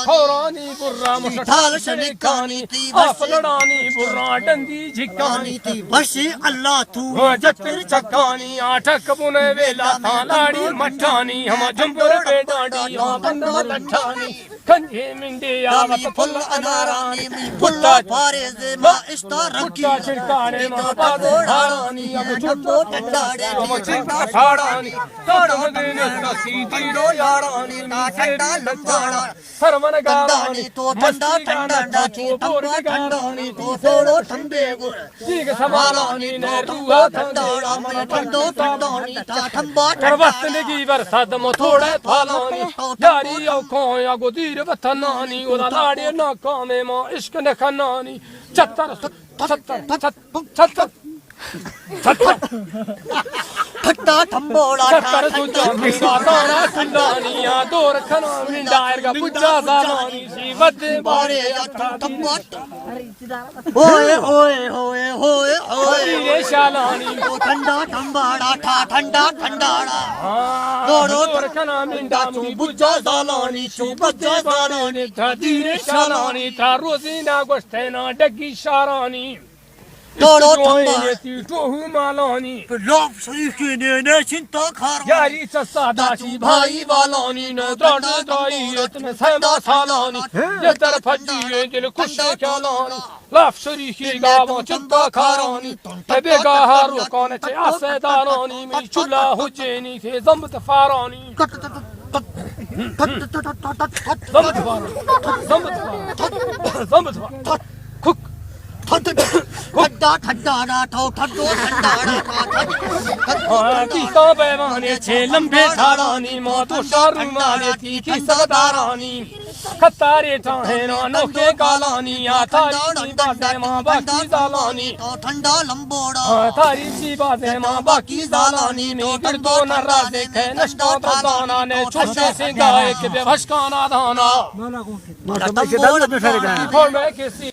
खौरानी बुर्रा मुठाल शनिकानी आपलड़ानी बुर्रा डंदी झिकानी बशी अल्लाह तू जतिर चकानी आठक बुने वेला थालाड़ी मठानी हम जंबर पे डांडी हम बंदा लठानी खंजे मिंडे आवत फुल अनारानी फुल्ला फारेज मा इस्तार फुट्टा छिड़काने मा बादो हारानी हम जंबो टंडाड़े हम छिड़का फाड़ानी ताड़म देने सीधी रो यारानी ठंडा लंबाड़ा सरमन गारानी तो ठंडा ठंडा डाची ठंडा ठंडानी तो थोड़ो ठंडे गुड़ ठीक समालानी ने रूहा ठंडाड़ा मैं ठंडो ठंडानी ता ठंबा करवत लगी बरसात में थोड़े थालानी यारी औखों या गुदीर वतनानी उदा लाड़े ना कामे मां इश्क ने खनानी छत्तर ठट्टा ठंबोड़ा छत्तर सुजा मिला तारा ठंडानिया दूर खना मिंडायर का बुज्जा सालानी सी बदे बारे ठंबा ओए ओए ओए ओए ओए ये शालानी ठंडा ठंबाड़ा ठा ठंडा ठंडाड़ा दूर खना मिंडा चू बुज्जा सालानी चू बदे बारे था धीरे शालानी था रोजीना गोश्तेना डगी शारानी दोड़ो टोहू मालानी लोग सही ने चिंता खार यारी सस्ता दाची भाई वालानी न दाड़ा दाई इतने सहमा सालानी ये तरफ फजी है दिल खुश ख्यालानी लाफ शरीकी गावा चिंता खारानी तबे गाहारो कौन चे आसे दारानी में चुला हुजेनी थे जम्बत फारानी जम्बत खुक ठड्डा ठड्डा ना ठो ठड्डो ठंडा ना किसा पैमाने छे लंबे सालानी माँ तो शारू माने थी कि सरदारानी खतारे चाहे ना नोके कालानी थारी बातें माँ बाकी जालानी तो ठंडा लंबोड़ा थारी सी बातें माँ बाकी जालानी में फिर दो नर्रा देखे नष्टा प्रदाना ने छोटे से गाय के बेवश का नादाना ठंबोड़ा फोड़ में किसी